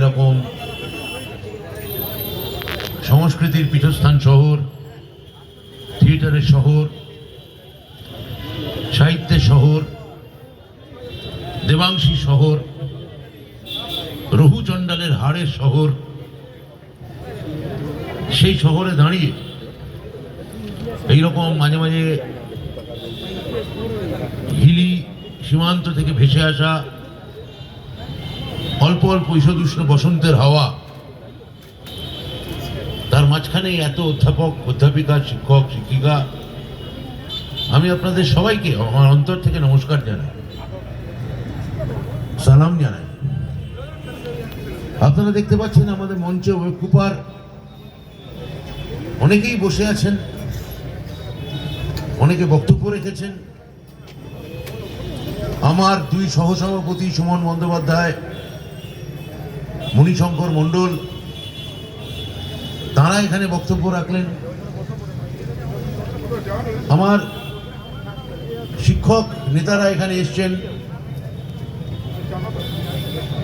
যেরকম সংস্কৃতির পীঠস্থান শহর, থিয়েটারের শহর, সাহিত্যের শহর, দেবাংশী শহর, রঘু চণ্ডালের হাড়ের শহর, সেই শহরে দাঁড়িয়ে এইরকম মাঝে মাঝে হিলি সীমান্ত থেকে ভেসে আসা অল্প অল্প ঈষদুষ্ণ বসন্তের হাওয়া, তার মাঝখানে এত অধ্যাপক, অধ্যাপিকা, শিক্ষক, শিক্ষিকা, আমি আপনাদের সবাইকে আমার অন্তর থেকে নমস্কার জানাই, সালাম জানাই। আপনারা দেখতে পাচ্ছেন আমাদের মঞ্চে ওয়েবকুপার অনেকেই বসে আছেন, অনেকে বক্তব্য রেখেছেন। আমার দুই সহসভাপতি সুমন বন্দ্যোপাধ্যায়, মণিশঙ্কর মণ্ডল, তারা এখানে বক্তব্য রাখলেন। আমার শিক্ষক নেতারা এখানে এসছেন,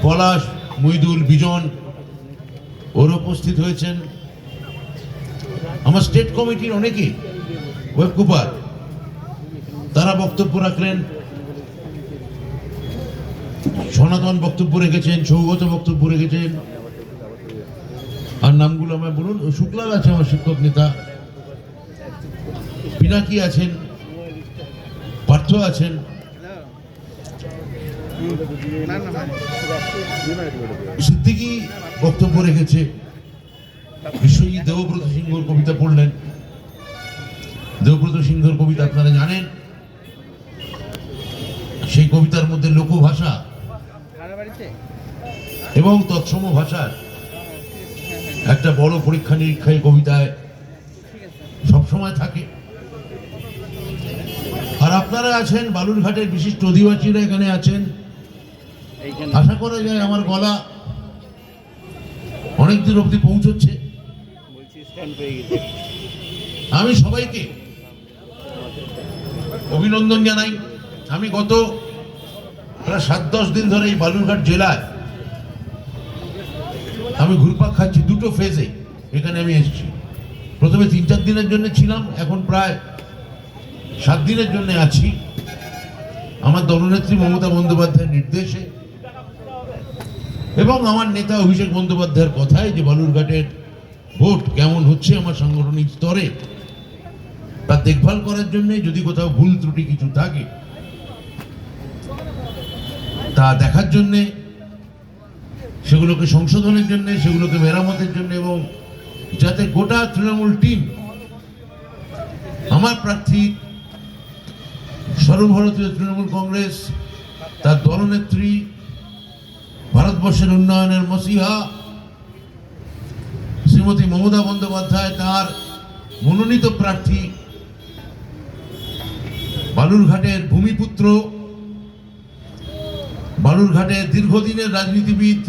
পলাশ, মইদুল, বিজন ওরা উপস্থিত হয়েছেন। আমার স্টেট কমিটির অনেকে ওয়েবকুপার, তারা বক্তব্য রাখলেন। সনাতন বক্তব্য রেখেছেন, সৌগত বক্তব্য রেখেছেন। আর নামগুলো আমায় বলুন। শুক্লাল আছে আমার শিক্ষক নেতা, পিনাকি আছেন, পার্থ আছেন, সিদ্দিকি বক্তব্য রেখেছে। বিশ্বজিৎ দেবব্রত সিংহর কবিতা পড়লেন। দেবব্রত সিংহর কবিতা আপনারা জানেন, সেই কবিতার মধ্যে লোকভাষা এবং তৎসম ভাষার একটা বড় পরীক্ষা নিরীক্ষায় কবিতায় সবসময় থাকে। আর আপনারা আছেন, বালুরঘাটের বিশিষ্ট অধিবাসীরা এখানে আছেন। আশা করা যায় আমার গলা অনেক দূর অব্দি পৌঁছচ্ছে। আমি সবাইকে অভিনন্দন জানাই। আমি গত প্রায় 7-10 দিন ধরে এই বালুরঘাট জেলায় আমি ঘুরপাক খাচ্ছি। দুটো ফেজে এখানে আমি এসেছি। প্রথমে 3-4 দিনের জন্য ছিলাম, এখন প্রায় 7 দিনের জন্য আছি। আমার দলনেত্রী মমতা বন্দ্যোপাধ্যায়ের নির্দেশে এবং আমার নেতা অভিষেক বন্দ্যোপাধ্যায়ের কথায় যে বালুরঘাটের ভোট কেমন হচ্ছে আমার সাংগঠনিক স্তরে তা দেখভাল করার জন্য, যদি কোথাও ভুল ত্রুটি কিছু থাকে তা দেখার জন্যে, সেগুলোকে সংশোধনের জন্য, সেগুলোকে মেরামতের জন্য, এবং যাতে গোটা তৃণমূল টিম আমার প্রার্থী সর্বভারতীয় তৃণমূল কংগ্রেস, তার দলনেত্রী, ভারতবর্ষের উন্নয়নের মসিহা শ্রীমতী মমতা বন্দ্যোপাধ্যায়, তার মনোনীত প্রার্থী, বালুরঘাটের ভূমিপুত্র, বালুরঘাটের দীর্ঘদিনের রাজনীতিবিদ,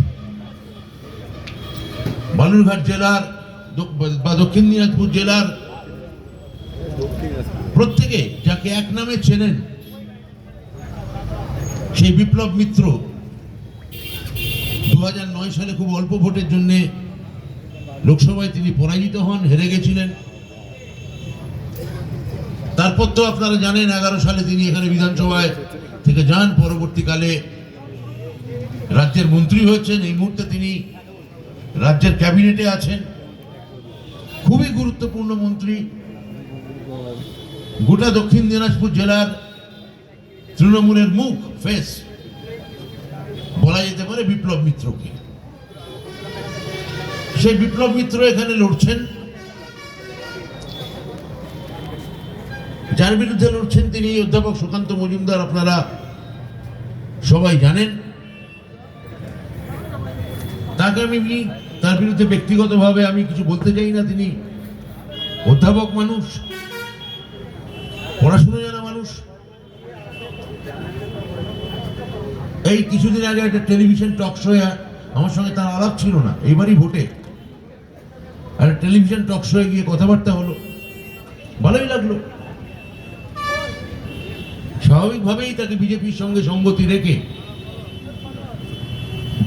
বালুরঘাট জেলার বা দক্ষিণ দিনাজপুর জেলার প্রত্যেকে যাকে এক নামে চেনেন, সেই বিপ্লব মিত্র 2009 সালে খুব অল্প ভোটের জন্য লোকসভায় তিনি পরাজিত হন, হেরে গেছিলেন। তারপর তো আপনারা জানেন 11 সালে তিনি এখানে বিধানসভায় থেকে যান, পরবর্তীকালে রাজ্যের মন্ত্রী হয়েছেন। এই মুহূর্তে তিনি রাজ্যের ক্যাবিনেটে আছেন, খুবই গুরুত্বপূর্ণ মন্ত্রী। গোটা দক্ষিণ দিনাজপুর জেলার তৃণমূলের মুখ, ফেস বলা যেতে পারে বিপ্লব মিত্রকে। সেই বিপ্লব মিত্র এখানে লড়ছেন। যার বিরুদ্ধে লড়ছেন তিনি অধ্যাপক সুকান্ত মজুমদার, আপনারা সবাই জানেন। তাকে আমি তার বিরুদ্ধে ব্যক্তিগতভাবে আমি কিছু বলতে চাই না। তিনি অধ্যাপক মানুষ, পড়াশুনো জানা মানুষ। এই কিছুদিন আগে একটা টেলিভিশন টক শোয়ে আমার সঙ্গে তার আলাপ ছিল না, এইবারই ভোটে একটা টেলিভিশন টক শোয়ে গিয়ে কথাবার্তা হলো, ভালোই লাগলো। স্বাভাবিকভাবেই তাকে বিজেপির সঙ্গে সঙ্গতি রেখে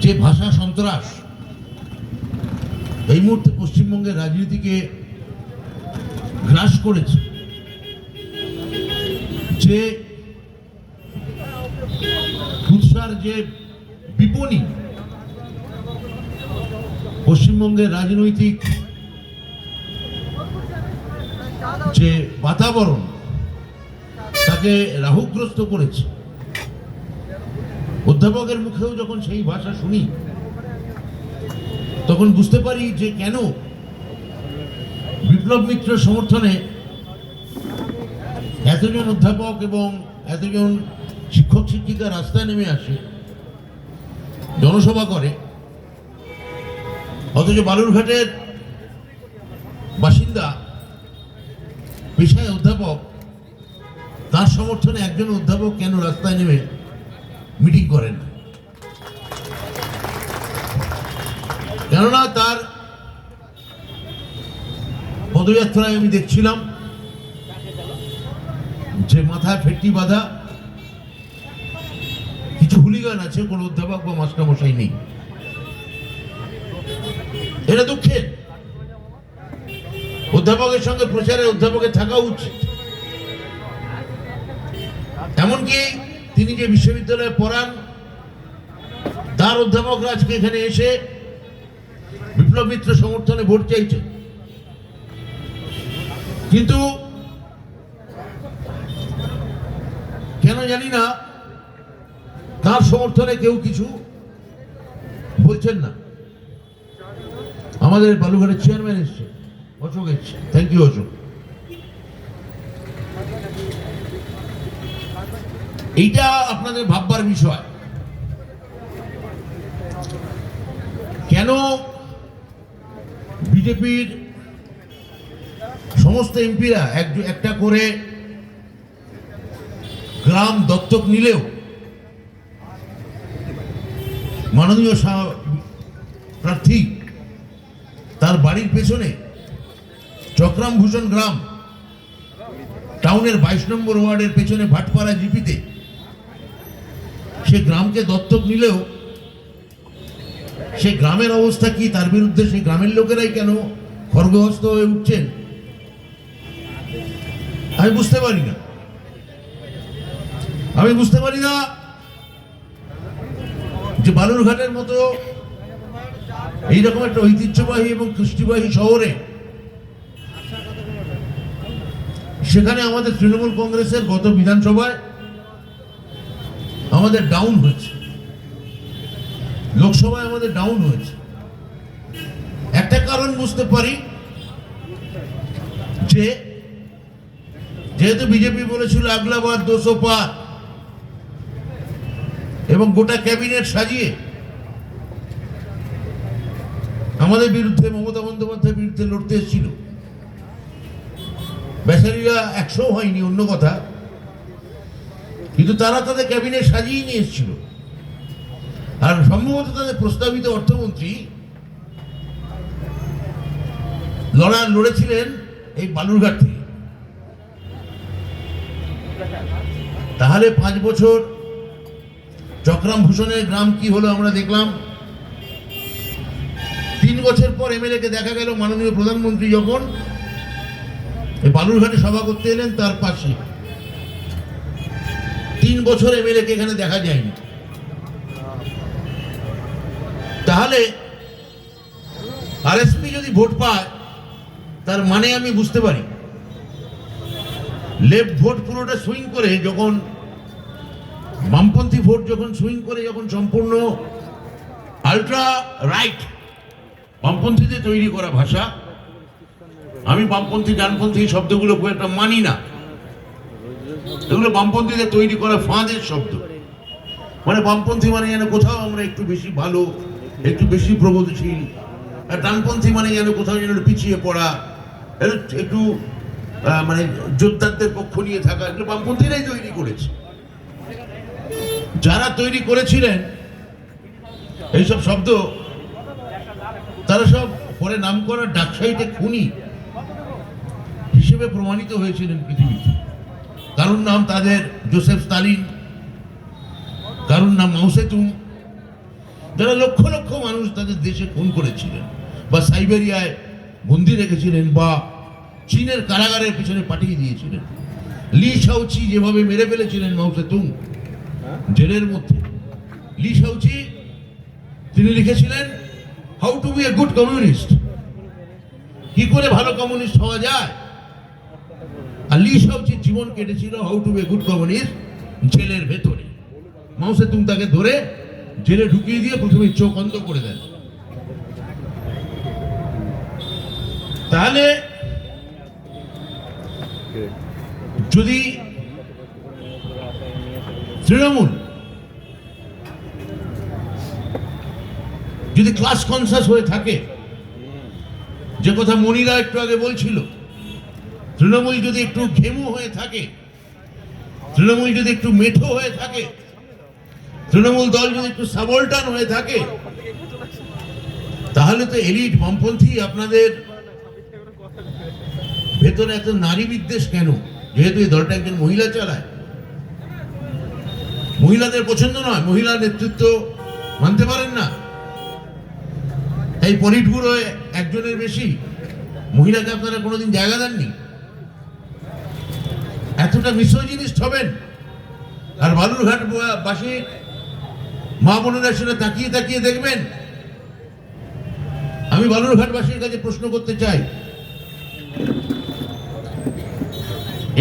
যে ভাষা সন্ত্রাস এই মুহূর্তে পশ্চিমবঙ্গের রাজনীতিকে গ্রাস করেছে, যে কুৎসার যে বিপণী পশ্চিমবঙ্গের রাজনৈতিক যে বাতাবরণ তাকে রাহুগ্রস্ত করেছে। অধ্যাপকের মুখেও যখন সেই ভাষা শুনি তখন বুঝতে পারি যে কেন বিপ্লব মিত্র সমর্থনে এতজন অধ্যাপক এবং এতজন শিক্ষক শিক্ষিকা রাস্তায় নেমে আসে, জনসভা করে, অথচ বালুরঘাটের বাসিন্দা পেশায় অধ্যাপক, তার সমর্থনে একজন অধ্যাপক কেন রাস্তায় নেমে মিটিং করেন না? কেননা তার পদযাত্রায় আমি দেখছিলাম যে মাথায় ফেটটি বাঁধা কিছু হুলিগান আছে, কোন অধ্যাপক বা মাস্টারমশাই নেই। এটা দুঃখের। অধ্যাপকের সঙ্গে প্রচারে অধ্যাপকের থাকা উচিত। এমনকি তিনি যে বিশ্ববিদ্যালয়ে পড়ান তার অধ্যাপকরা আজকে এখানে এসে বিপ্লব মিত্র সমর্থনে ভোট চাইছেন, কিন্তু কেন জানি না তার সমর্থনে কেউ কিছু বলছেন না। আমাদের বালুরঘাটের চেয়ারম্যান এসছে, অশোক এসছে, থ্যাংক ইউ অশোক। এইটা আপনাদের ভাববার বিষয়। কেন বিজেপির সমস্ত এমপিরা একটা করে গ্রাম দত্তক নিলেও মাননীয় প্রার্থী তার বাড়ির পেছনে চক্রাম ভূষণ গ্রাম, টাউনের 22 নম্বর ওয়ার্ডের পেছনে ভাটপাড়া জিপিতে সে গ্রামকে দত্তক নিলেও সে গ্রামের অবস্থা কি, তার বিরুদ্ধে সে গ্রামের লোকেরাই কেন খড়গহস্ত হয়ে উঠছেন আমি বুঝতে পারি না। আমি বুঝতে পারি না যে বালুরঘাটের মতো এইরকম একটা ঐতিহ্যবাহী এবং কৃষ্টিবাহী শহরে সেখানে আমাদের তৃণমূল কংগ্রেসের গত বিধানসভায় আমাদের ডাউন হয়েছে, লোকসভায় আমাদের ডাউন হয়েছে। একটা কারণ বুঝতে পারি যে যেহেতু বিজেপি বলেছিল আগলা বার 200 পার এবং গোটা ক্যাবিনেট সাজিয়ে আমাদের বিরুদ্ধে, মমতা বন্দ্যোপাধ্যায়ের বিরুদ্ধে লড়তে এসেছিল। বেচারীরা 100 হয়নি অন্য কথা, কিন্তু তারা তাদের ক্যাবিনেট সাজিয়ে নিয়ে এসেছিল। আর সম্ভবত তাদের প্রস্তাবিত অর্থমন্ত্রী লড়েছিলেন এই বালুরঘাট থেকে। তাহলে 5 বছর চক্রাম ভূষণের গ্রাম কি হলো আমরা দেখলাম। 3 বছর পর এমএলএ কে দেখা গেল মাননীয় প্রধানমন্ত্রী যখন এই বালুরঘাটে সভা করতে এলেন তার পাশে। 3 বছর এমএলএ কে এখানে দেখা যায়নি। তাহলে আরএসপি যদি ভোট পায় তার মানে আমি বুঝতে পারি। লেফট ভোট পুরোটা সুইং করে, যখন বামপন্থী ভোট যখন সুইং করে, যখন সম্পূর্ণ আল্ট্রা রাইট বামপন্থীদের তৈরি করা ভাষা, আমি বামপন্থী ডানপন্থী শব্দগুলো খুব একটা মানি না, এগুলো বামপন্থীদের তৈরি করা ফাঁদের শব্দ। মানে বামপন্থী মানে যেন কোথাও আমরা একটু বেশি ভালো, একটু বেশি প্রগতিশীল, আর ডানপন্থী মানে যেন কোথাও যেন পিছিয়ে পড়া, একটু মানে যোদ্ধাদের পক্ষ নিয়ে থাকা, এগুলো বামপন্থীরাই তৈরি করেছে। যারা তৈরি করেছিলেন এইসব শব্দ, তারা সব পরে নাম করা ডাকসাইটে খুনি হিসেবে প্রমাণিত হয়েছিলেন পৃথিবীতে। কারোর নাম তাদের জোসেফ স্টালিন, কারোর নাম মাও সে তুং, যারা লক্ষ লক্ষ মানুষ তাদের দেশে খুন করেছিলেন। বা সাইবেরিয়ায় বন্দি রেখেছিলেন বা চীনের কারাগারের পিছনে পাঠিয়ে দিয়েছিলেন। লি শাওচি যেভাবে মেরে ফেলেছিলেন মাও সেতুং জেলের মধ্যে, লি শাওচি তিনি লিখেছিলেন how to be a good communist, কি করে ভালো কমিউনিস্ট হওয়া যায়। আর লি শাওচির জীবন কেটেছিল how to be a good communist জেলের ভেতরে। মাও সেতুং তাকে ধরে জেলে ঢুকিয়ে দিয়ে প্রথমে চোখ অন্ধ করে দেন। তাহলে যদি তৃণমূল যদি ক্লাস কনসাস হয়ে থাকে, যে কথা মনিরা একটু আগে বলছিল, তৃণমূল যদি একটু ঘেমু হয়ে থাকে, তৃণমূল যদি একটু মেঠো হয়ে থাকে, তৃণমূল দল যদি একটু সাবলটান হয়ে থাকে, তাহলে তো এলিট বামপন্থী আপনাদের ভেতরে এত নারী বিদ্বেষ কেন? যেহেতু এই দলটা একজন মহিলা চালায়, মহিলাদের পছন্দ নয়, মহিলা নেতৃত্ব মানতে পারেন না, এই পলিট ব্যুরোয় একজনের বেশি মহিলাকে আপনারা কোনোদিন জায়গা দেননি। এতটা মিসোজিনিস্ট হবেন? আর বালুরঘাট বাসী মা বোনেরা সেটা তাকিয়ে তাকিয়ে দেখবেন। আমি বালুরঘাটবাসীর কাছে প্রশ্ন করতে চাই,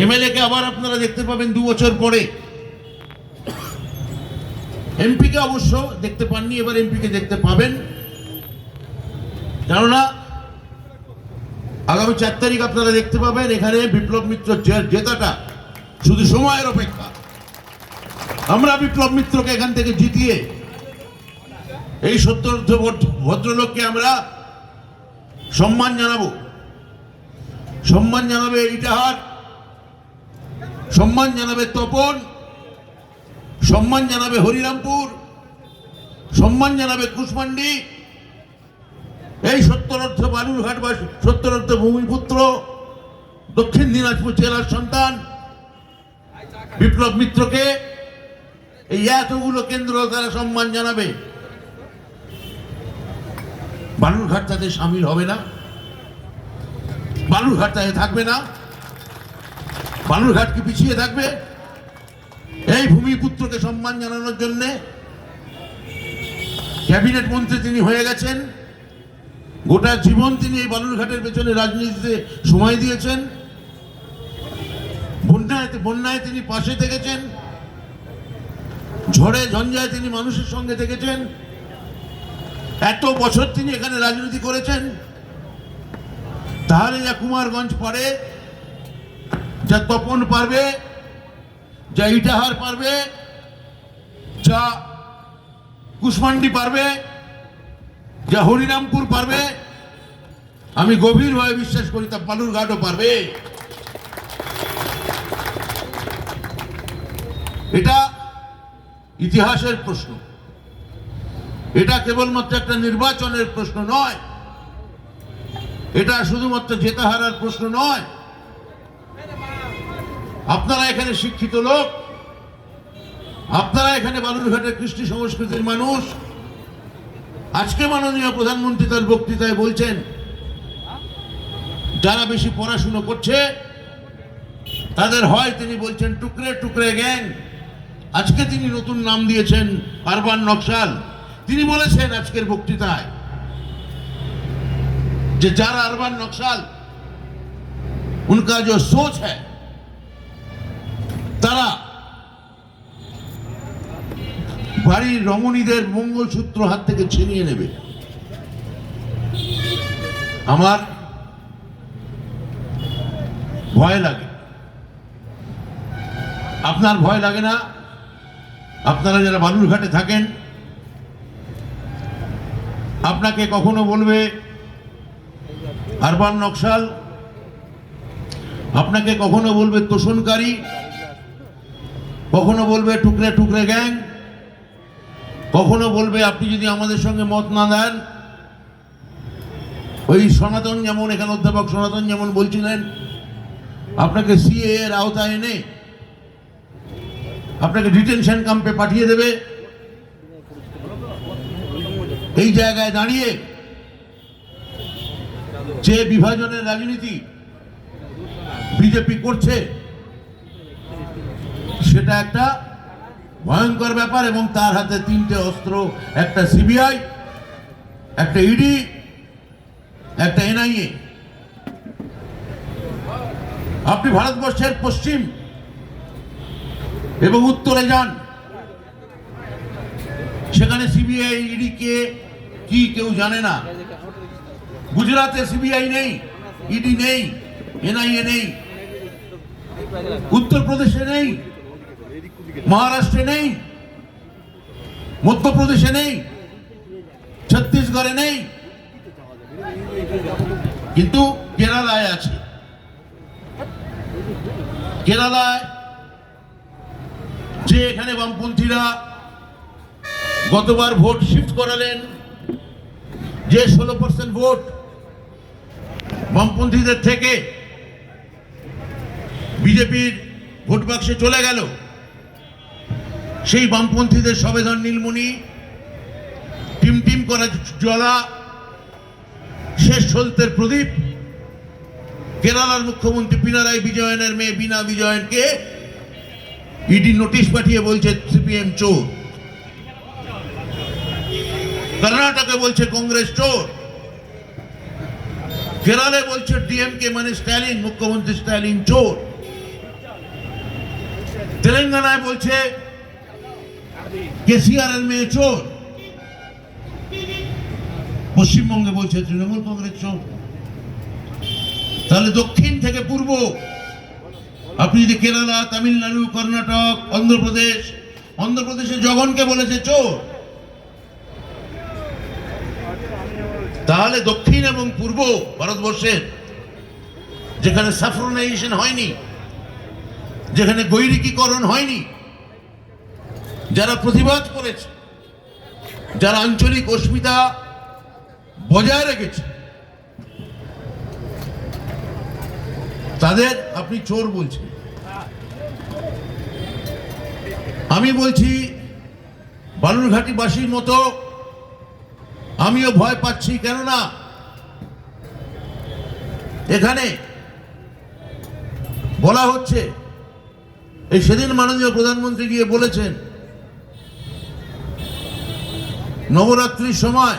এমএলএ কে আবার আপনারা দেখতে পাবেন 2 বছর পরে, এমপি কে অবশ্য দেখতে পাননি, এবার এমপি কে দেখতে পাবেন। কেননা আগামী 4 তারিখ আপনারা দেখতে পাবেন এখানে বিপ্লব মিত্র জেতাটা শুধু সময়ের অপেক্ষা। আমরা বিপ্লব মিত্রকে এখান থেকে জিতিয়ে এই সত্যর্থ ভদ্রলোককে আমরা সম্মান জানাবো। সম্মান জানাবে ইটাহার, সম্মান জানাবে তপন, সম্মান জানাবে হরিরামপুর, সম্মান জানাবে কুশমান্ডি। এই সত্যরথ বালুরঘাট বা সত্যরথ ভূমিপুত্র দক্ষিণ দিনাজপুর জেলার সন্তান বিপ্লব মিত্রকে এই এতগুলো কেন্দ্র তারা সম্মান জানাবে। বালুরঘাট তাদের সামিল হবে না, বালুরঘাট তাদের থাকবে না, বালুরঘাট কি পিছিয়ে থাকবে? এই ভূমিপুত্রকে সম্মান জানানোর জন্য ক্যাবিনেট মন্ত্রী তিনি হয়ে গেছেন, গোটা জীবন তিনি এই বালুরঘাটের পেছনে রাজনীতিতে সময় দিয়েছেন, বন্যায় তিনি পাশে থেকেছেন, ঝড়ে ঝঞ্ঝায় তিনি মানুষের সঙ্গে থেকেছেন, এত বছর তিনি এখানে রাজনীতি করেছেন। তাহলে যা কুমারগঞ্জ পারে, যা তপন পারবে, যা ইটাহার পারবে, যা কুশমান্ডি পারবে, যা হরিরামপুর পারবে, আমি গভীরভাবে বিশ্বাস করি তা বালুরঘাটও পারবে। এটা ইতিহাসের প্রশ্ন, এটা কেবলমাত্র একটা নির্বাচনের প্রশ্ন নয়, এটা শুধুমাত্র জেতা হারার প্রশ্ন নয়। আপনারা এখানে শিক্ষিত লোক, আপনারা এখানে বালুরঘাটের কৃষ্টি সংস্কৃতির মানুষ। আজকে মাননীয় প্রধানমন্ত্রী তার বক্তৃতায় বলছেন যারা বেশি পড়াশুনো করছে তাদের হয়, তিনি বলছেন টুকরে টুকরে গ্যাং। আজকে তিনি নতুন নাম দিয়েছেন আরবান নকশাল। তিনি বলেছেন আজকের বক্তৃতায় যে যারা আরবান নকশাল उनका जो सोच है তারা বাড়ির রমণীদের মঙ্গলসূত্র হাত থেকে ছিনিয়ে নেবে। আমার ভয় লাগে, আপনার ভয় লাগে না? আপনারা যারা বালুরঘাটে থাকেন, আপনাকে কখনো বলবে আরবান নকশাল, আপনাকে কখনো বলবে তোষণকারী, কখনো বলবে টুকরে টুকরে গ্যাং, কখনো বলবে আপনি যদি আমাদের সঙ্গে মত না দেন, ওই সনাতন যেমন এখানে অধ্যাপক সনাতন যেমন বলছিলেন আপনাকে সিএ এর আওতায় এনে আপনাকে ডিটেনশন ক্যাম্পে পাঠিয়ে দেবে। এই জায়গায় দাঁড়িয়ে যে বিভাজনের রাজনীতি বিজেপি করছে সেটা একটা ভয়ঙ্কর ব্যাপার, এবং তার হাতে তিনটে অস্ত্র, একটা সিবিআই, একটা ইডি, একটা এনআইএ। আপনি ভারতবর্ষের পশ্চিম এবং উত্তরে যান, সেখানে সিবিআই ইডি কে কি কেউ জানে না। গুজরাটে সিবিআই নেই, ইডি নেই, এনআইএ নেই, উত্তরপ্রদেশে নেই, মহারাষ্ট্রে নেই, মধ্যপ্রদেশে নেই, ছত্তিশগড়ে নেই, কিন্তু কেরালায় আছে। কেরালায় যে এখানে বামপন্থীরা গতবার ভোট শিফট করালেন, যে 16% ভোট বামপন্থীদের থেকে বিজেপির ভোট বাক্সে চলে গেল, সেই বামপন্থীদের সবেধন নীলমণি, টিম টিম করা জ্বলা, শেষ চলতের প্রদীপ, কেরালার মুখ্যমন্ত্রী পিনারাই বিজয়নের মেয়ে বীণা বিজয়নকে ইডি নোটিশ পাঠিয়ে বলছে সিপিএম চোর, কর্ণাটকে বলছে কংগ্রেস চোর, কেরালে বলছে ডিএমকে মানে স্ট্যালিন, মুখ্যমন্ত্রী স্ট্যালিন চোর, তেলেঙ্গানায় বলছে কেসিআর এর মেয়ে চোর, পশ্চিমবঙ্গে বলছে তৃণমূল কংগ্রেস চোর। তাহলে দক্ষিণ থেকে পূর্ব আপনি যদি কেরালা, তামিলনাড়ু, কর্ণাটক, অন্ধ্রপ্রদেশে জগনকে বলেছে চোর, তাহলে দক্ষিণ এবং পূর্ব ভারতবর্ষের যেখানে স্যাফরনাইজেশন হয়নি, যেখানে গৈরিকীকরণ হয়নি, যারা প্রতিবাদ করেছে, যারা আঞ্চলিক অস্মিতা বজায় রেখেছে, তাদের আপনি চোর বলছেন। আমি বলছি বালুরঘাটিবাসীর মতো আমিও ভয় পাচ্ছি, কেননা এখানে বলা হচ্ছে, এই সেদিন মাননীয় প্রধানমন্ত্রী গিয়ে বলেছেন নবরাত্রির সময়,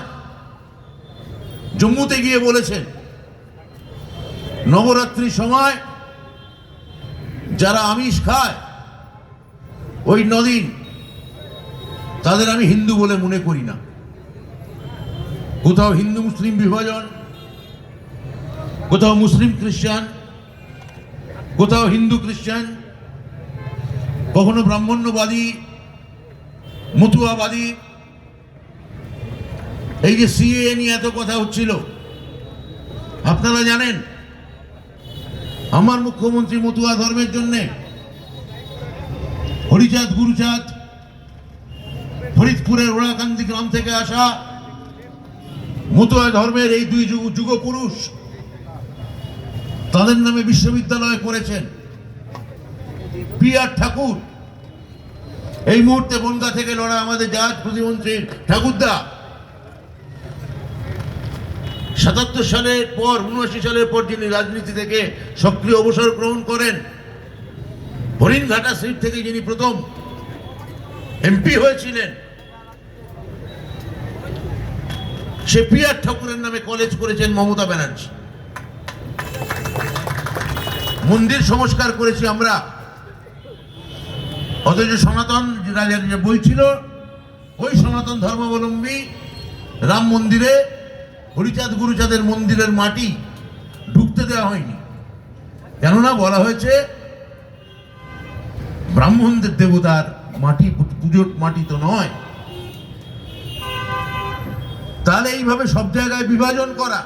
জম্মুতে গিয়ে বলেছেন নবরাত্রির সময় যারা আমিষ খায় ওই 9 দিন, তাদের আমি হিন্দু বলে মনে করি না। কোথাও হিন্দু মুসলিম বিভাজন, কোথাও মুসলিম খ্রিস্টান, কোথাও হিন্দু খ্রিস্টান, কখনো ব্রাহ্মণ্যবাদী, মতুয়াবাদী। এই যে সিএএ নিয়ে এত কথা হচ্ছিল, আপনারা জানেন আমার মুখ্যমন্ত্রী মতুয়া ধর্মের জন্য হরিচাঁদ গুরুচাঁদ ফরিদপুরের ওড়াকান্দি গ্রাম থেকে আসা মতুয়া ধর্মের এই দুই যুগ পুরুষ, তাদের নামে বিশ্ববিদ্যালয় করেছেন। PR ঠাকুর এই মুহূর্তে বনগা থেকে লড়া আমাদের জাহাজ প্রতিমন্ত্রী ঠাকুরদা 77 সালের পর, 79 সালের পর যিনি রাজনীতি থেকে সক্রিয় অবসর গ্রহণ করেন, হরিণঘাটা সিট থেকে যিনি প্রথম MP হয়েছিলেন, সে PR ঠাকুরের নামে কলেজ করেছেন মমতা ব্যানার্জি। মন্দির সংস্কার করেছি আমরা, অথচ সনাতন রাজা বলছিল ওই সনাতন ধর্মাবলম্বী রাম মন্দিরে হরিচাঁদ গুরুচাঁদের মন্দিরের মাটি ঢুকতে দেওয়া হয়নি, কেননা বলা হয়েছে ব্রাহ্মণদের দেবতার মাটি, পুজোর মাটি তো নয়। তাহলে এইভাবে সব জায়গায় বিভাজন করা।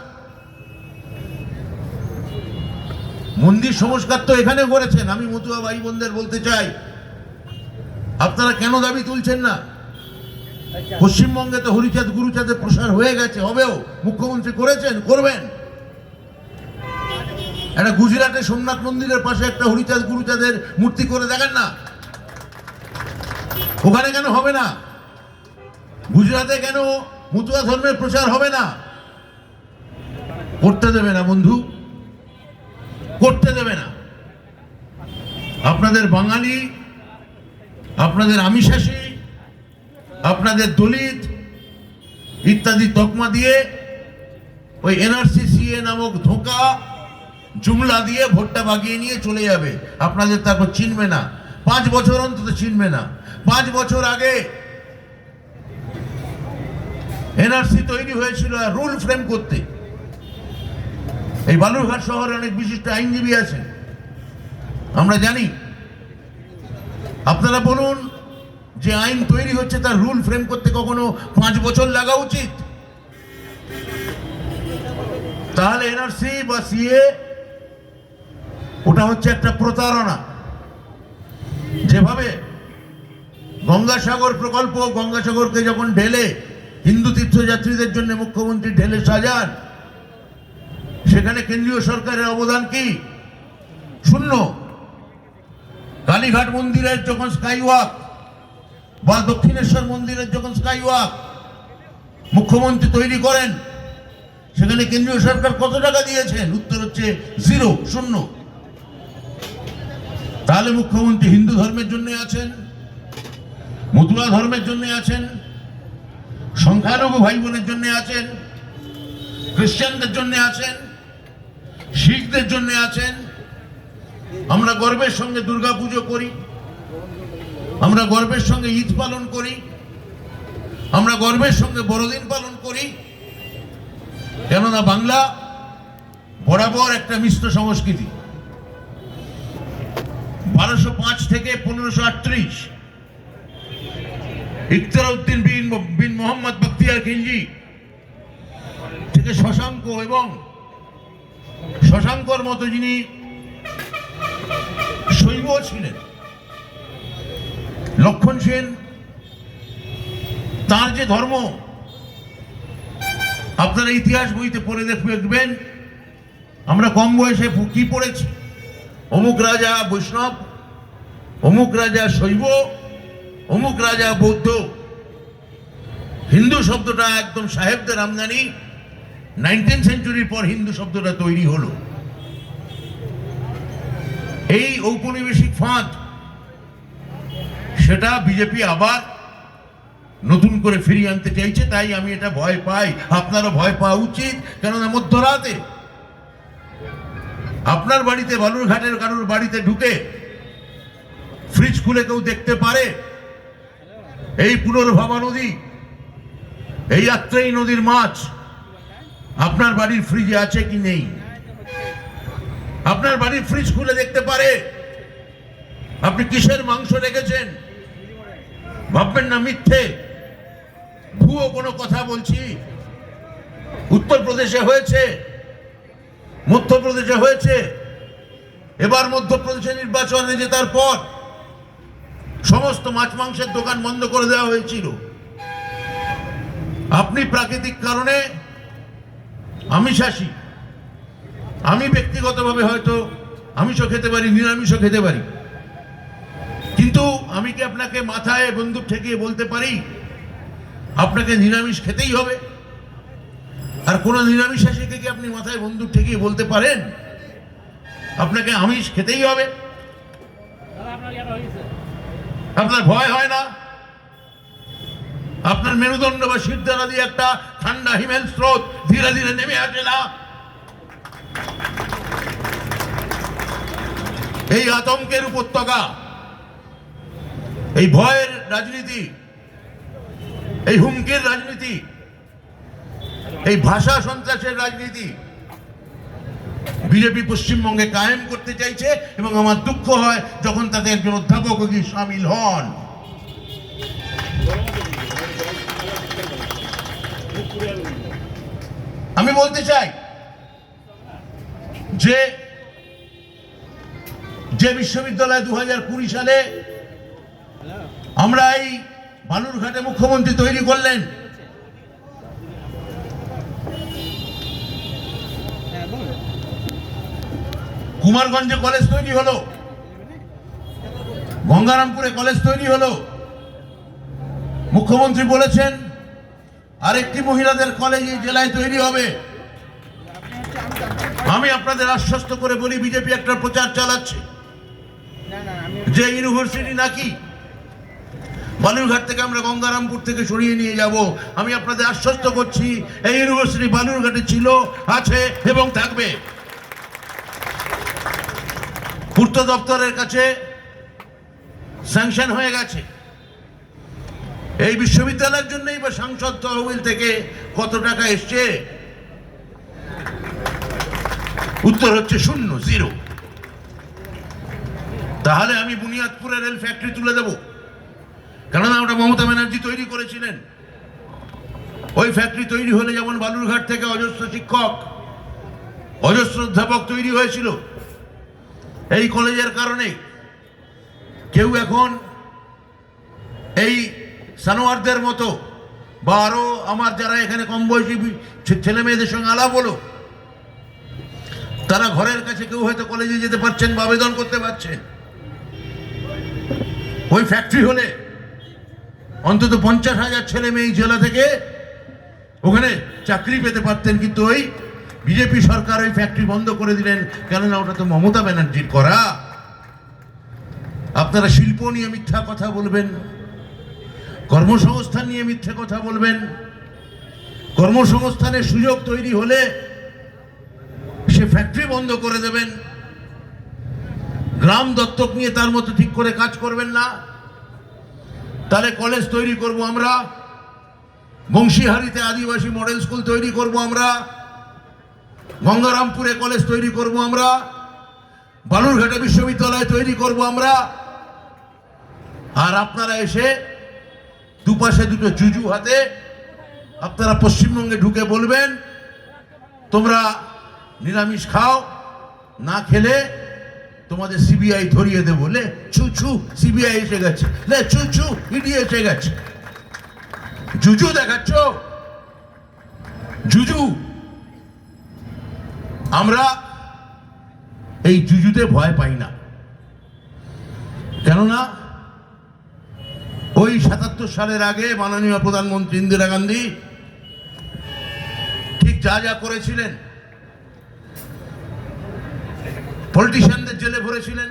মন্দির সংস্কার তো এখানে করেছেন। আমি মতুয়া ভাই বোনদের বলতে চাই, আপনারা কেন দাবি তুলছেন না? পশ্চিমবঙ্গে তো হরিচাঁদ গুরুচাঁদের প্রসার হয়ে গেছে, হবেও, মুখ্যমন্ত্রী করেছেন, করবেন। একটা গুজরাটে সোমনাথ মন্দিরের পাশে একটা হরিচাঁদ গুরুচাঁদের মূর্তি করে দেখেন না, ওখানে কেন হবে না? গুজরাটে কেন মতুয়া ধর্মের প্রচার হবে না? করতে দেবে না বন্ধু, করতে দেবে না। আপনাদের বাঙালি, আপনাদের আমিষাসী, আপনাদের দলিত ইত্যাদি তকমা দিয়ে ওই এনআরসি সিএ নামক ধোঁকা জুমলা দিয়ে ভোটটা বাগিয়ে নিয়ে চলে যাবে। আপনাদের তারপর চিনবে না, 5 বছর অন্তত চিনবে না। 5 বছর আগে এনআরসি তৈরি হয়েছিল রুল ফ্রেম করতে। এই বালুরঘাট শহরে অনেক বিশিষ্ট আইনজীবী আছে, আমরা জানি। আপনারা বলুন যে আইন তৈরি হচ্ছে তার রুল ফ্রেম করতে কখনো 5 বছর লাগা উচিত? তাহলে এনআরসি বা সিএ ওটা হচ্ছে একটা প্রতারণা। যেভাবে গঙ্গাসাগর প্রকল্প, গঙ্গাসাগরকে যখন ঢেলে হিন্দু তীর্থযাত্রীদের জন্য মুখ্যমন্ত্রী ঢেলে সাজান, সেখানে কেন্দ্রীয় সরকারের অবদান কি? শূন্য। কালীঘাট মন্দিরের যখন স্কাইওয়াক বা দক্ষিণেশ্বর মন্দিরের যখন স্কাইওয়াক মুখ্যমন্ত্রী তৈরি করেন, সেখানে কেন্দ্রীয় সরকার কত টাকা দিয়েছেন? উত্তর হচ্ছে 0, শূন্য। তাহলে মুখ্যমন্ত্রী হিন্দু ধর্মের জন্য আছেন, মতুয়া ধর্মের জন্য আছেন, সংখ্যালঘু ভাই বোনের জন্য আছেন, খ্রিস্টানদের জন্য আছেন, শিখদের জন্য আছেন। আমরা গর্বের সঙ্গে দুর্গা পুজো করি, আমরা গর্বের সঙ্গে ঈদ পালন করি, আমরা গর্বের সঙ্গে বড়দিন পালন করি। কেননা বাংলা বরাবর একটা মিশ্র সংস্কৃতি। 1205 থেকে 1538 ইখতিয়ারউদ্দিন বিন মোহাম্মদ বখতিয়ার খিলজি থেকে শশাঙ্ক এবং শশাঙ্কর মতো যিনি শৈব ছিলেন, লক্ষণ সেন, তার যে ধর্ম, আপনারা ইতিহাস বইতে পড়ে দেখবেন। আমরা কম বয়সে কি পড়েছি? অমুক রাজা বৈষ্ণব, অমুক রাজা শৈব, অমুক রাজা বৌদ্ধ। হিন্দু শব্দটা একদম সাহেবদের আমদানি। 19th সেঞ্চুরির পর হিন্দু শব্দটা তৈরি হলো। এই ঔপনিবেশিক ফাঁদ, সেটা বিজেপি আবার নতুন করে ফিরিয়ে আনতে চাইছে। তাই আমি এটা ভয় পাই, আপনারও ভয় পাওয়া উচিত। কেননা মধ্যরাতে আপনার বাড়িতে, বালুরঘাটের কারোর বাড়িতে ঢুকে ফ্রিজ খুলে কেউ দেখতে পারে এই পুনর্ভাবা নদী, এই আত্রেয়ী নদীর মাছ আপনার বাড়ির ফ্রিজে আছে কি নেই? আপনার বাড়ির ফ্রিজ খুলে দেখতে পারে আপনি কিসের মাংস রেখেছেন। ভাববেন না মিথ্যে, ভুয়ো কোনো কথা বলছি। উত্তরপ্রদেশে হয়েছে, মধ্যপ্রদেশে হয়েছে। এবার মধ্যপ্রদেশে নির্বাচনে জেতার পর সমস্ত মাছ মাংসের দোকান বন্ধ করে দেওয়া হয়েছিল। আপনি প্রাকৃতিক কারণে আমিষাশী, আমি ব্যক্তিগতভাবে হয়তো আমিষও খেতে পারি, নিরামিষও খেতে পারি, কিন্তু আমি কি আপনাকে মাথায় বন্দুক ঠেকিয়ে বলতে পারি আপনাকে নিরামিষ খেতেই হবে? আর কোন নিরামিষাশীকে কি আপনি মাথায় বন্দুক ঠেকিয়ে বলতে পারেন আপনাকে আমিষ খেতেই হবে? আপনার ভয় হয় না? আপনার মেরুদণ্ড বা শিরদাঁড়া দিয়ে একটা ঠান্ডা হিমেল স্রোত ধীরে ধীরে নেমে আসে না? এই আতঙ্কের উপত্যকা, এই ভয়ের রাজনীতি, এই হুমকির রাজনীতি, এই ভাষা সন্ত্রাসের রাজনীতি বিজেপি পশ্চিমবঙ্গে কায়েম করতে চাইছে। এবং আমার দুঃখ হয় যখন তাতে একজন অধ্যাপক সামিল হন। আমি বলতে চাই যে বিশ্ববিদ্যালয় 2020 সালে আমরা এই বালুরঘাটে মুখ্যমন্ত্রী তৈরি করলেন, কুমারগঞ্জে কলেজ তৈরি হলো, গঙ্গারামপুরে কলেজ তৈরি হলো। মুখ্যমন্ত্রী বলেছেন আরেকটি মহিলাদের কলেজ এই জেলায় তৈরি হবে। আমি আপনাদের আশ্বস্ত করে বলি, বিজেপি একটা প্রচার চালাচ্ছে যে ইউনিভার্সিটি নাকি বালুরঘাট থেকে আমরা গঙ্গারামপুর থেকে সরিয়ে নিয়ে যাব। আমি আপনাদের আশ্বস্ত করছি, এই ইউনিভার্সিটি বালুরঘাটে ছিল, আছে এবং থাকবে। পূর্ত দপ্তরের কাছে স্যাংশন হয়ে গেছে। এই বিশ্ববিদ্যালয়ের জন্যই বা সাংসদ তহবিল থেকে কত টাকা এসছে? উত্তর হচ্ছে শূন্য, জিরো। তাহলে আমি বুনিয়াদপুরে রেল ফ্যাক্টরি তুলে দেব, কেননা ওটা মমতা ব্যানার্জি তৈরি করেছিলেন। ওই ফ্যাক্টরি তৈরি হলে যেমন বালুরঘাট থেকে অজস্র শিক্ষক, অজস্র অধ্যাপক তৈরি হয়েছিল, এই কলেজের কারণে কেউ এখন এই সানোয়ারদের মতো বা আরো আমার যারা এখানে কম বয়সী ছেলে মেয়েদের সঙ্গে আলাপ হলো, তারা ঘরের কাছে কেউ হয়তো কলেজে যেতে পারছেন বা আবেদন করতে পারছেন। ওই ফ্যাক্টরি হলে অন্তত 50,000 ছেলে মেয়ে এই জেলা থেকে ওখানে চাকরি পেতে পারতেন, কিন্তু ওই বিজেপি সরকার ওই ফ্যাক্টরি বন্ধ করে দিলেন, কেননা ওটা তো মমতা ব্যানার্জির করা। আপনারা শিল্প নিয়ে মিথ্যা কথা বলবেন, কর্মসংস্থান নিয়ে মিথ্যে কথা বলবেন। কর্মসংস্থানের সুযোগ তৈরি হলে সে ফ্যাক্টরি বন্ধ করে দেবেন। গ্রাম দত্তক নিয়ে তার মতো ঠিক করে কাজ করবেন না। তাহলে কলেজ তৈরি করব আমরা, বংশীহারিতে আদিবাসী মডেল স্কুল তৈরি করব আমরা, গঙ্গারামপুরে কলেজ তৈরি করব আমরা, বালুরঘাটে বিশ্ববিদ্যালয় তৈরি করব আমরা। আর আপনারা এসে দুপাশে দুটো জুজু হাতে আপনারা পশ্চিমবঙ্গে ঢুকে বলবেন তোমরা নিরামিষ খাও, না খেলে তোমাদের সিবিআই ধরিয়ে দেবো। লে ছু ছু, সিবিআই এসে গেছে, লে ছু ছু, ইডি এসে গেছে। জুজু দেখাচ্ছ, জুজু। আমরা এই জুজুতে ভয় পাই না, কেননা ওই 77 সালের আগে মাননীয় প্রধানমন্ত্রী ইন্দিরা গান্ধী ঠিক যা যা করেছিলেন, পলিটিশিয়ানদের জেলে ভরেছিলেন,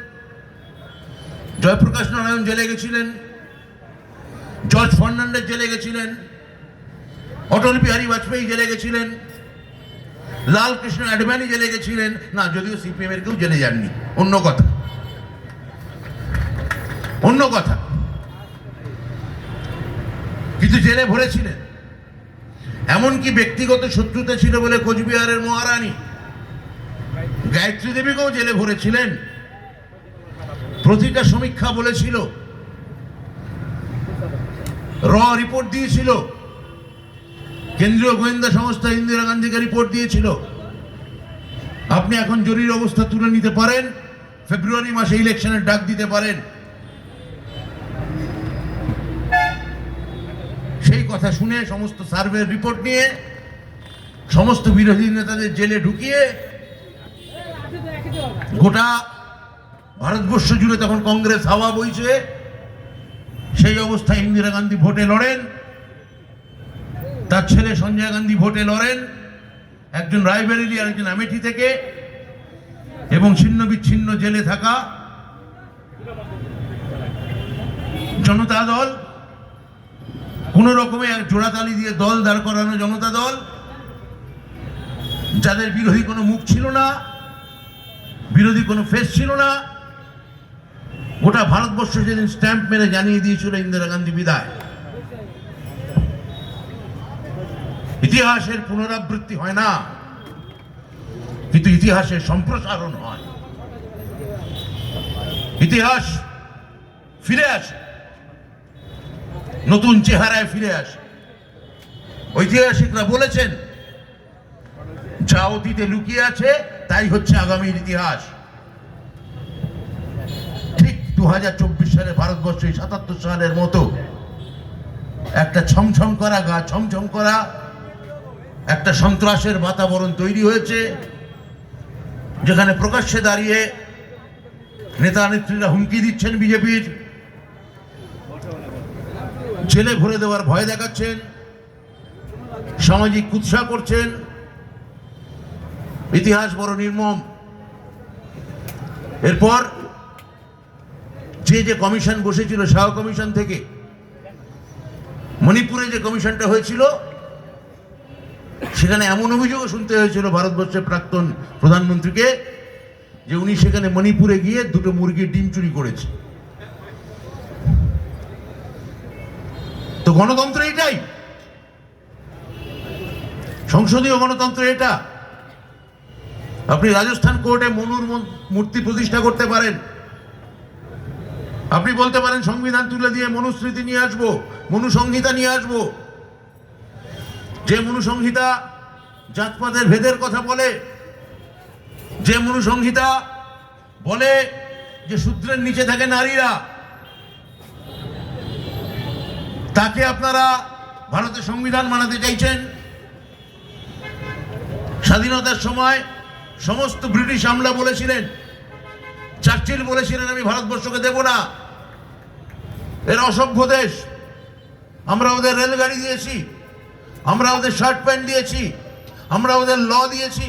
জয়প্রকাশ নারায়ণ জেলে গেছিলেন, জর্জ ফার্নান্ডেজ জেলে গেছিলেন, অটল বিহারী বাজপেয়ী জেলে গেছিলেন, লাল কৃষ্ণ আডবাণী জেলে গেছিলেন। না, যদিও সিপিএম এর কেউ জেলে যাননি, অন্য কথা, অন্য কথা, কিন্তু জেলে ভরেছিলেন। এমনকি ব্যক্তিগত শত্রুতা ছিল বলে কোচবিহারের মহারানী গায়ত্রী দেবীকেও জেলে ভরেছিলেন। প্রতিটা সমীক্ষা বলেছিল, র রিপোর্ট দিয়েছিল, কেন্দ্রীয় গোয়েন্দা সংস্থা ইন্দিরা গান্ধীকে রিপোর্ট দিয়েছিল। আপনি এখন জরুরি অবস্থা তুলে নিতে পারেন, ফেব্রুয়ারি মাসে ইলেকশনের ডাক দিতে পারেন। সেই কথা শুনে সমস্ত সার্ভের রিপোর্ট নিয়ে সমস্ত বিরোধী নেতাদের জেলে ঢুকিয়ে গোটা ভারতবর্ষ জুড়ে তখন কংগ্রেস হাওয়া বইছে। সেই অবস্থায় ইন্দিরা গান্ধী ভোটে লড়েন, তার ছেলে সঞ্জয় গান্ধী ভোটে লড়েন, একজন রায়বেরেলি আর একজন আমেঠি থেকে, এবং ছিন্ন বিচ্ছিন্ন জেলে থাকা জনতা দল, কোন রকমে এক জোড়াতালি দিয়ে দল দাঁড় করানো জনতা দল, যাদের বিরোধী কোনো মুখ ছিল না, বিরোধী কোনো ফেস ছিল না, গোটা ভারতবর্ষ যেদিন স্ট্যাম্প মেরে জানিয়ে দিয়েছিল ইন্দিরা গান্ধী বিদায়। ইতিহাসের পুনরাবৃত্তি হয় না, কিন্তু ইতিহাসের সম্প্রসারণ হয়। ইতিহাস ফিরে আসে, নতুন চেহারায় ফিরে আসে। ঐতিহাসিকরা বলেছেন, যা অতীতে লুকিয়ে আছে তাই হচ্ছে আগামীর ইতিহাস। ঠিক 2024 সালে ভারতবর্ষে 77 সালের মতো একটা ছমছম করা, গা ছমছম করা একটা সন্ত্রাসের বাতাবরণ তৈরি হয়েছে, যেখানে প্রকাশ্যে দাঁড়িয়ে নেতা নেত্রীরা হুমকি দিচ্ছেন বিজেপির, জেলে ভরে দেওয়ার ভয় দেখাচ্ছেন, সামাজিক কুৎসা করছেন। ইতিহাস বড় নির্মম। এরপর যে কমিশন বসেছিল শাহ কমিশন থেকে, মণিপুরে যে কমিশনটা হয়েছিল সেখানে এমন অভিযোগও শুনতে হয়েছিল ভারতবর্ষের প্রাক্তন প্রধানমন্ত্রীকে যে উনি সেখানে মণিপুরে গিয়ে 2টো মুরগির ডিম চুরি করেছে। তো গণতন্ত্র এটাই, সংসদীয় গণতন্ত্র এটা। আপনি রাজস্থান কোর্টে মনুর মূর্তি প্রতিষ্ঠা করতে পারেন, আপনি বলতে পারেন সংবিধান তুলে দিয়ে মনুস্মৃতি নিয়ে আসবো, মনুসংহিতা নিয়ে আসবো, যে মনুসংহিতা জাতপাতের ভেদের কথা বলে, যে মনুসংহিতা বলে যে শূদ্রের নিচে থাকে নারীরা, তাকে আপনারা ভারতের সংবিধান বানাতে চাইছেন। স্বাধীনতার সময় সমস্ত ব্রিটিশ আমলা বলেছিলেন, চার্চিল বলেছিলেন আমি ভারতবর্ষকে দেব না, এর অসভ্য দেশ, আমরা ওদের রেলগাড়ি দিয়েছি, আমরা ওদের শার্ট প্যান্ট দিয়েছি, আমরা ওদের ল দিয়েছি,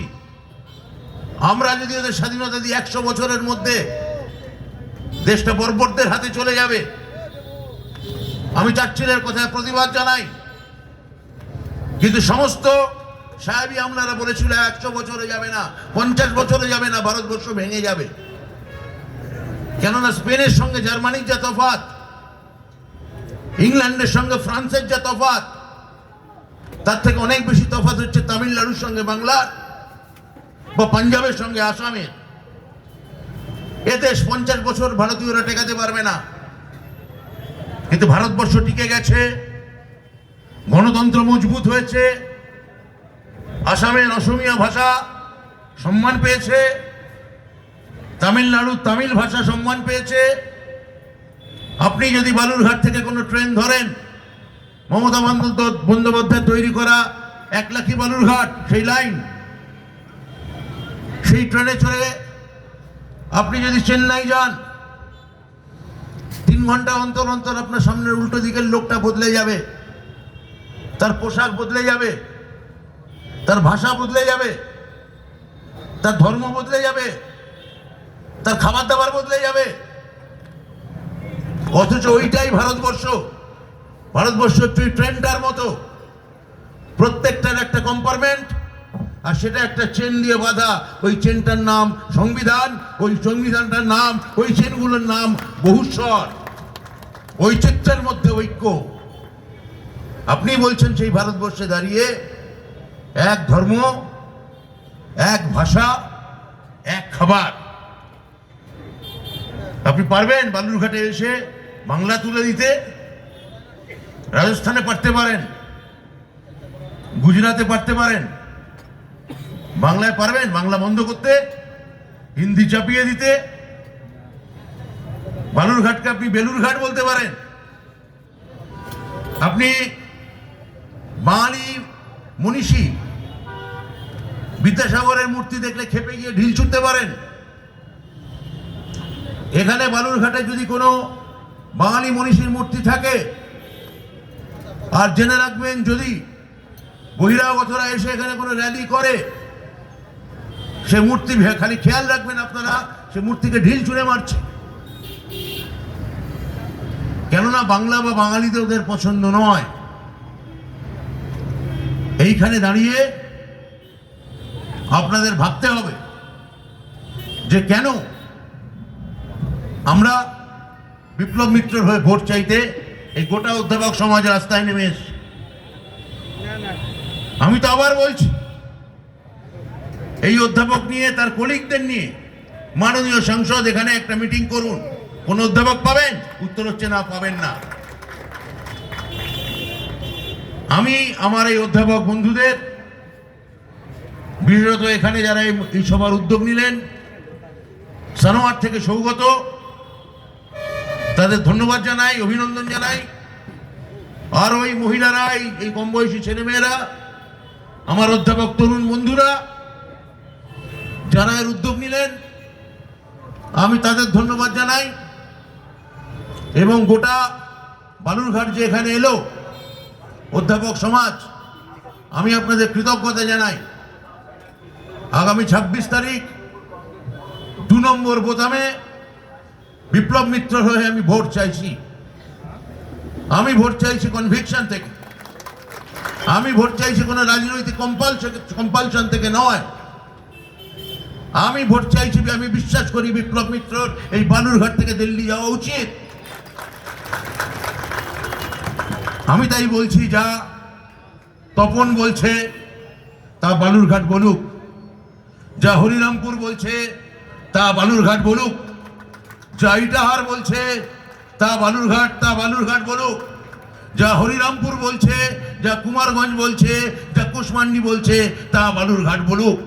আমরা যদি ওদের স্বাধীনতা দিই 100 বছরের মধ্যে দেশটা বর্বরদের হাতে চলে যাবে। আমি চার্চিলের কথায় প্রতিবাদ জানাই, কিন্তু সমস্ত সাহেবী আমলারা বলেছিল 100 বছরে যাবে না, 50 বছরে যাবে না, ভারতবর্ষ ভেঙে যাবে। কেননা স্পেনের সঙ্গে জার্মানির যা তফাৎ, ইংল্যান্ডের সঙ্গে ফ্রান্সের যা তফাৎ, তার থেকে অনেক বেশি তফাৎ হচ্ছে তামিলনাড়ুর সঙ্গে বাংলার বা পাঞ্জাবের সঙ্গে আসামের। এ দেশ 50 বছর ভারতীয়রা টেকাতে পারবে না, কিন্তু ভারতবর্ষ টিকে গেছে, গণতন্ত্র মজবুত হয়েছে, আসামের অসমীয়া ভাষা সম্মান পেয়েছে, তামিলনাড়ু তামিল ভাষা সম্মান পেয়েছে। আপনি যদি বালুরঘাট থেকে কোনো ট্রেন ধরেন, মমতা বন্দ্যোপাধ্যায় তৈরি করা 1 লাখি বালুরঘাট সেই লাইন, সেই ট্রেনে চড়ে আপনি যদি চেন্নাই যান, 3 ঘন্টা অন্তর অন্তর আপনার সামনের উল্টো দিকের লোকটা বদলে যাবে, তার পোশাক বদলে যাবে, তার ভাষা বদলে যাবে, তার ধর্ম বদলে যাবে, তার খাবার দাবার বদলে যাবে। অথচ ওইটাই ভারতবর্ষ। ভারতবর্ষ হচ্ছে ট্রেনটার মতো, প্রত্যেকটার একটা কম্পার্টমেন্ট, আর সেটা একটা চেন দিয়ে বাঁধা। ওই চেনটার নাম সংবিধান, ওই সংবিধানটার নাম, ওই চেনগুলোর নাম বহুস্বর। ওই চিত্রের মধ্যে ঐক্য। আপনি বলছেন সেই ভারতবর্ষে দাঁড়িয়ে এক ধর্ম, এক ভাষা, এক খাবার। আপনি পারবেন বালুরঘাটে এসে বাংলা তুলে দিতে? রাজস্থানে পারতে পারেন, গুজরাটে পারতে পারেন, বাংলায় পারবেন বাংলা বন্ধ করতে, হিন্দি চাপিয়ে দিতে? বালুরঘাটকে আপনি বেলুরঘাট বলতে পারেন। আপনি বাঙালি মনীষী বিদ্যাসাগরের মূর্তি দেখলে খেপে গিয়ে ঢিল ছুটতে পারেন। এখানে বালুরঘাটে যদি কোনো বাঙালি মনীষীর মূর্তি থাকে, আর জেনে রাখবেন যদি বহিরাগতরা এসে এখানে কোনো র্যালি করে, সে মূর্তি খালি খেয়াল রাখবেন আপনারা, সে মূর্তিকে ঢিল ছুঁড়ে মারছে। কেননা বাংলা বা বাঙালিদের ওদের পছন্দ নয়। এইখানে দাঁড়িয়ে আপনাদের ভাবতে হবে যে কেন আমরা বিপ্লব মিত্রের হয়ে ভোট চাইতে এই গোটা অধ্যাপক সমাজ রাস্তায় নেমে এসেছে। আমি তো আবার বলছি, এই অধ্যাপক নিয়ে, তার কলিগদের নিয়ে মাননীয় সংসদ এখানে একটা মিটিং করুন। কোন অধ্যাপক পাবেন? উত্তর হচ্ছে না, পাবেন না। আমি আমার এই অধ্যাপক বন্ধুদের, বিশেষত এখানে যারা এই সভার উদ্যোগ নিলেন, সানোয়ার থেকে সৌগত, তাদের ধন্যবাদ জানাই, অভিনন্দন জানাই। আর ওই মহিলারা, এই কম বয়সী ছেলেমেয়েরা, আমার অধ্যাপক তরুণ বন্ধুরা যারা এর উদ্যোগ নিলেন, আমি তাদের ধন্যবাদ জানাই। এবং গোটা বালুরঘাট যে এখানে এলো অধ্যাপক সমাজ, আমি আপনাদের কৃতজ্ঞতা জানাই। আগামী 26 তারিখ 2 নম্বর বোতামে বিপ্লব মিত্র হয়ে আমি ভোট চাইছি। আমি ভোট চাইছি কনভিকশন থেকে, আমি ভোট চাইছি কোনো রাজনৈতিক কম্পালশন থেকে নয়। আমি ভোট চাইছি, আমি বিশ্বাস করি বিপ্লব মিত্রর এই বালুরঘাট থেকে দিল্লি যাওয়া উচিত। আমি তাই বলছি, যা তপন বলছে তা বালুরঘাট বলুক, যা হরিরামপুর বলছে তা বালুরঘাট বলুক, যা ইটাহার বলছে তা বালুরঘাট বলুক, যা হরিরামপুর বলছে, যা কুমারগঞ্জ বলছে, যা কুশমান্ডি বলছে তা বালুরঘাট বলুক।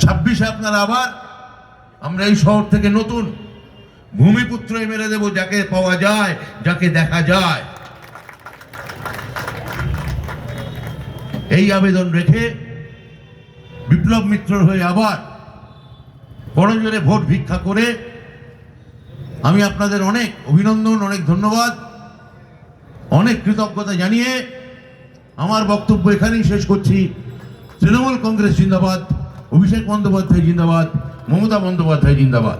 26-এ আপনারা আবার আমরা এই শহর থেকে নতুন ভূমিপুত্র মেরে দেব, যাকে পাওয়া যায়, যাকে দেখা যায়। এই আবেদন রেখে বিপ্লব মিত্রর হয়ে আবার বড়জোরে ভোট ভিক্ষা করে আমি আপনাদের অনেক অভিনন্দন, অনেক ধন্যবাদ, অনেক কৃতজ্ঞতা জানিয়ে আমার বক্তব্য এখানেই শেষ করছি। তৃণমূল কংগ্রেস জিন্দাবাদ, অভিষেক বন্দ্যোপাধ্যায় জিন্দাবাদ, মমতা বন্দ্যোপাধ্যায় জিন্দাবাদ।